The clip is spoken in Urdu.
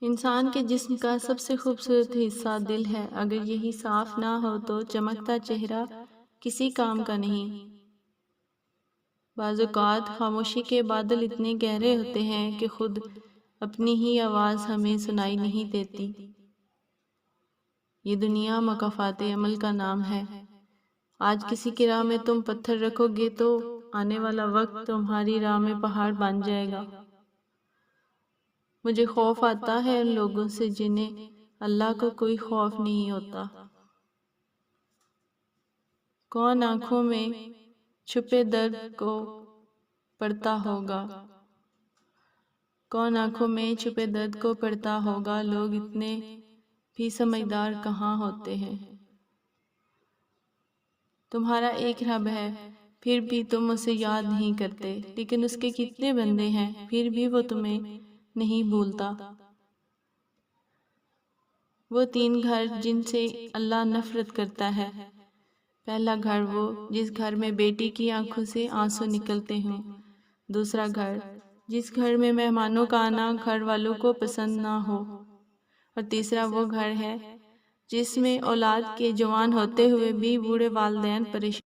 انسان کے جسم کا سب سے خوبصورت حصہ دل ہے۔ اگر یہی صاف نہ ہو تو چمکتا چہرہ کسی کام کا نہیں۔ بعض اوقات خاموشی کے بادل اتنے گہرے ہوتے ہیں کہ خود اپنی ہی آواز ہمیں سنائی نہیں دیتی۔ یہ دنیا مکافات عمل کا نام ہے۔ آج کسی کی راہ میں تم پتھر رکھو گے تو آنے والا وقت تمہاری راہ میں پہاڑ بن جائے گا۔ مجھے خوف آتا ہے ان لوگوں سے جنہیں اللہ کو کوئی خوف نہیں ہوتا۔ کون آنکھوں میں چھپے درد کو پڑھتا ہوگا؟ کون آنکھوں میں چھپے درد کو پڑھتا ہوگا؟ لوگ اتنے بھی سمجھدار کہاں ہوتے ہیں۔ تمہارا ایک رب ہے پھر بھی تم اسے یاد نہیں کرتے، لیکن اس کے کتنے بندے ہیں پھر بھی وہ تمہیں نہیں بھولتا۔ وہ 3 گھر جن سے اللہ نفرت کرتا ہے۔ پہلا گھر وہ جس گھر میں بیٹی کی آنکھوں سے آنسو نکلتے ہوں۔ دوسرا گھر جس گھر میں مہمانوں کا آنا گھر والوں کو پسند نہ ہو۔ اور تیسرا وہ گھر ہے جس میں اولاد کے جوان ہوتے ہوئے بھی بوڑھے والدین پریشان